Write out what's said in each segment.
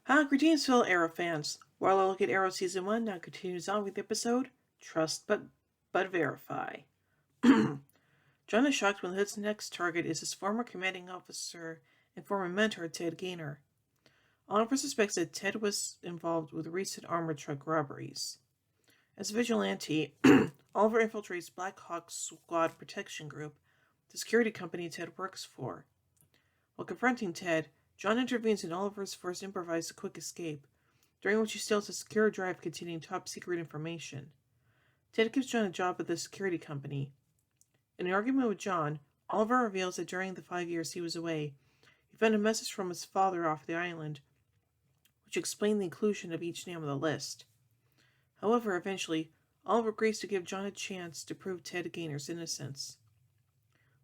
Greetings, fellow Arrow fans. While I look at Arrow Season 1 now continues on with the episode Trust but Verify. John is shocked when Hood's next target is his former commanding officer and former mentor, Ted Gaynor. Oliver suspects that Ted was involved with recent armored truck robberies. As a vigilante, Oliver infiltrates Black Hawk Squad Protection Group, the security company Ted works for. While confronting Ted, John intervenes in Oliver's first improvised quick escape, during which he steals a secure drive containing top-secret information. Ted gives John a job at the security company. In an argument with John, Oliver reveals that during the 5 years he was away, he found a message from his father off the island, which explained the inclusion of each name on the list. However, eventually, Oliver agrees to give John a chance to prove Ted Gaynor's innocence.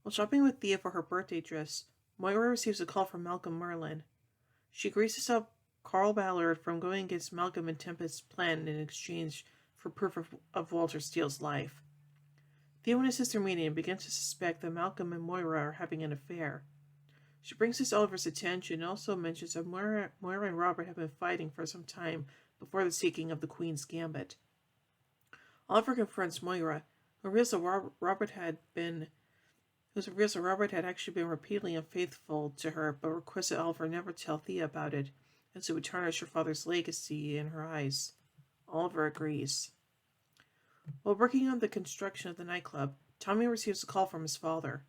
While shopping with Thea for her birthday dress, Moira receives a call from Malcolm Merlin. She agrees to stop Carl Ballard from going against Malcolm and Tempest's plan in exchange for proof of Walter Steele's life. Thea witnesses their meeting and begins to suspect that Malcolm and Moira are having an affair. She brings this to Oliver's attention and also mentions that Moira and Robert have been fighting for some time before the seeking of the Queen's Gambit. Oliver confronts Moira, who reveals that Robert had actually been repeatedly unfaithful to her, but requests that Oliver never tell Thea about it, as it would tarnish her father's legacy in her eyes. Oliver agrees. While working on the construction of the nightclub, Tommy receives a call from his father.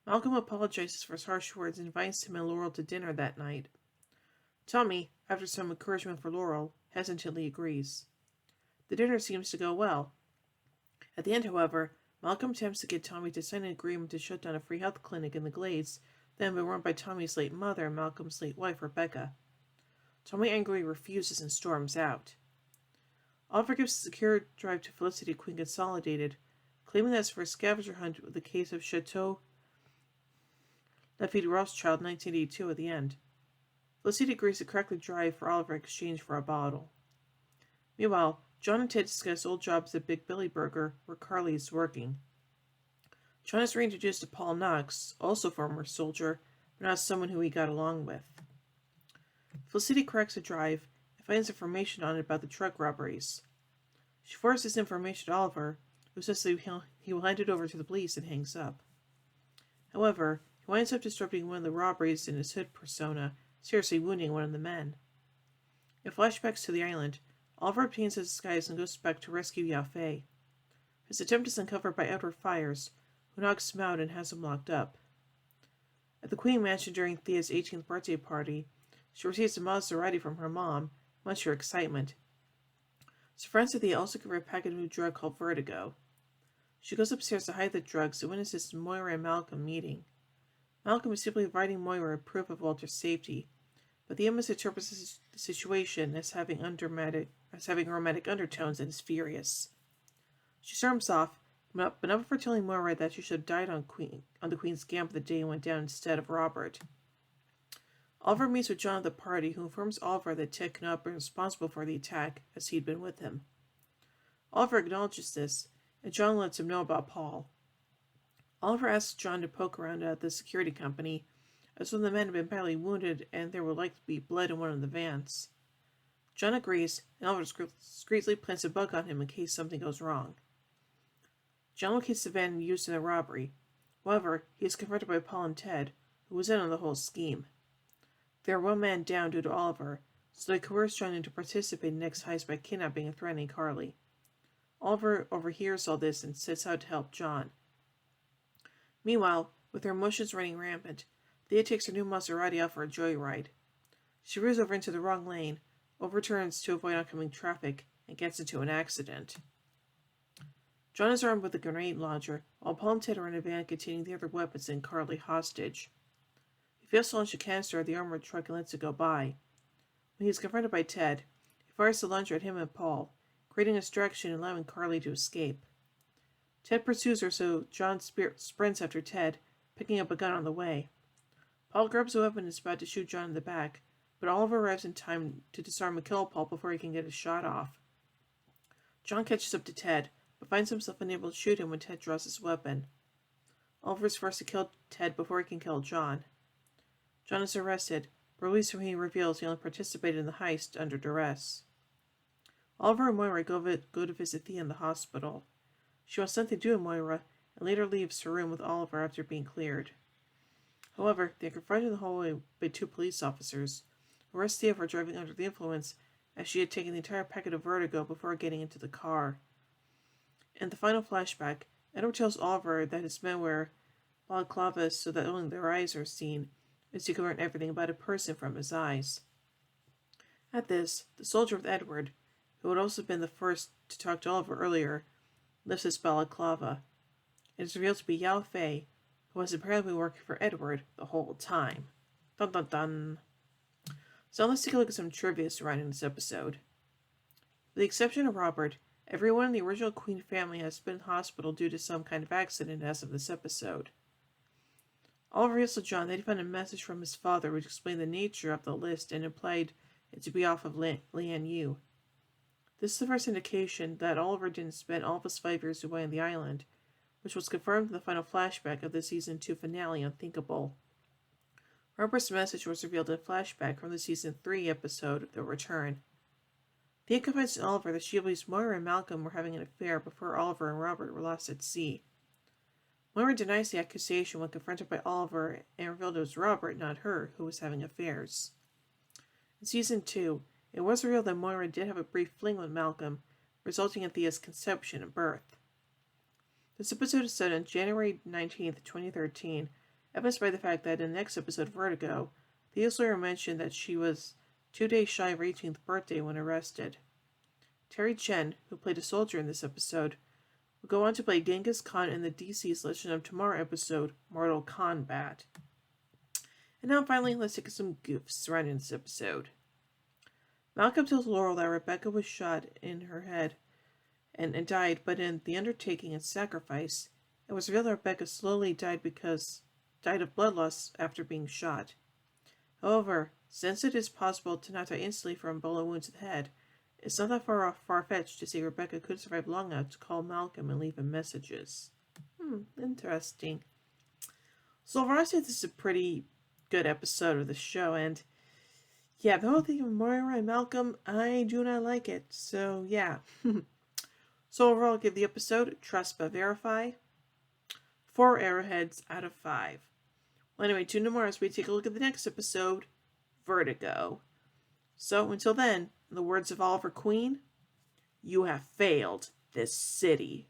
Malcolm apologizes for his harsh words and invites him and Laurel to dinner that night. Tommy, after some encouragement for Laurel, hesitantly agrees. The dinner seems to go well. At the end, however, Malcolm attempts to get Tommy to sign an agreement to shut down a free health clinic in the Glades that had been run by Tommy's late mother and Malcolm's late wife, Rebecca. Tommy angrily refuses and storms out. Oliver gives the secure drive to Felicity Quinn Consolidated, claiming that it's for a scavenger hunt with the case of Chateau Lafite Rothschild 1982 at the end. Felicity agrees to crack the drive for Oliver in exchange for a bottle. Meanwhile, John and Ted discuss old jobs at Big Billy Burger, where Carly is working. John is reintroduced to Paul Knox, also a former soldier, but not someone who he got along with. Felicity cracks the drive and finds information on it about the truck robberies. She forwards this information to Oliver, who says that he will hand it over to the police and hangs up. However, he winds up disrupting one of the robberies in his Hood persona, seriously wounding one of the men. In flashbacks to the island, Oliver obtains his disguise and goes back to rescue Yafei. His attempt is uncovered by Edward Fires, who knocks him out and has him locked up. At the Queen Mansion during Thea's 18th birthday party, she receives a Maserati from her mom, much to her excitement. So friends of Thea also give her a packet of new drug called Vertigo. She goes upstairs to hide the drugs and witnesses Moira and Malcolm meeting. Malcolm is simply providing Moira proof of Walter's safety, but Thea misinterprets the situation as having romantic undertones and is furious. She storms off, but not before telling Moira that she should have died on the Queen's Gambit the day it went down instead of Robert. Oliver meets with John at the party, who informs Oliver that Ted could not have been responsible for the attack, as he'd been with him. Oliver acknowledges this, and John lets him know about Paul. Oliver asks John to poke around at the security company, as one of the men had been badly wounded and there would likely be blood in one of the vans. John agrees, and Oliver discreetly plants a bug on him in case something goes wrong. John locates the van used in the robbery. However, he is confronted by Paul and Ted, who was in on the whole scheme. They are one man down due to Oliver, so they coerce John into participating in the next heist by kidnapping and threatening Carly. Oliver overhears all this and sets out to help John. Meanwhile, with her emotions running rampant, Thea takes her new Maserati out for a joyride. She rears over into the wrong lane, overturns to avoid oncoming traffic, and gets into an accident. John is armed with a grenade launcher, while Paul and Ted are in a van containing the other weapons and Carly hostage. He fails to launch a canister at the armored truck and lets it go by. When he is confronted by Ted, he fires the launcher at him and Paul, creating a distraction and allowing Carly to escape. Ted pursues her, so John sprints after Ted, picking up a gun on the way. Paul grabs a weapon and is about to shoot John in the back, but Oliver arrives in time to disarm and kill Paul before he can get a shot off. John catches up to Ted, but finds himself unable to shoot him when Ted draws his weapon. Oliver is forced to kill Ted before he can kill John. John is arrested, released when he reveals he only participated in the heist under duress. Oliver and Moira go to visit Thea in the hospital. She wants nothing to do with Moira, and later leaves her room with Oliver after being cleared. However, they are confronted in the hallway by two police officers, who arrest Thea for driving under the influence, as she had taken the entire packet of Vertigo before getting into the car. In the final flashback, Edward tells Oliver that his men wear balaclavas so that only their eyes are seen, as he can learn everything about a person from his eyes. At this, the soldier with Edward, who had also been the first to talk to Oliver earlier, lifts his balaclava. It is revealed to be Yao Fei, who has apparently been working for Edward the whole time. Dun dun dun. So let's take a look at some trivia surrounding this episode. With the exception of Robert, everyone in the original Queen family has been in hospital due to some kind of accident as of this episode. Oliver reveals to John that he found a message from his father which explained the nature of the list and implied it to be off of Lian Yu. This is the first indication that Oliver didn't spend all of his 5 years away on the island, which was confirmed in the final flashback of the Season 2 finale, Unthinkable. Robert's message was revealed in a flashback from the Season 3 episode, The Return. Thea confides to Oliver that she believes Moira and Malcolm were having an affair before Oliver and Robert were lost at sea. Moira denies the accusation when confronted by Oliver and revealed it was Robert, not her, who was having affairs. In Season 2, it was revealed that Moira did have a brief fling with Malcolm, resulting in Thea's conception and birth. This episode is set on January 19th, 2013, evidenced by the fact that in the next episode of Vertigo, Thea's lawyer mentioned that she was 2 days shy of her 18th birthday when arrested. Terry Chen, who played a soldier in this episode, will go on to play Genghis Khan in the DC's Legend of Tomorrow episode, Mortal Kombat. And now finally, let's take some goofs surrounding this episode. Malcolm tells Laurel that Rebecca was shot in her head and died, but in the undertaking and sacrifice, it was revealed that Rebecca slowly died of blood loss after being shot. However, since it is possible to not die instantly from bullet wounds to the head, it's not that far-fetched to say Rebecca could survive long enough to call Malcolm and leave him messages. Interesting. So overall, I say this is a pretty good episode of the show, and yeah, the whole thing of Moira and Malcolm, I do not like it, so yeah. So overall, I'll give the episode Trust but Verify 4 arrowheads out of 5. Well, anyway, tune in tomorrow as we take a look at the next episode, Vertigo. So, until then, in the words of Oliver Queen, you have failed this city.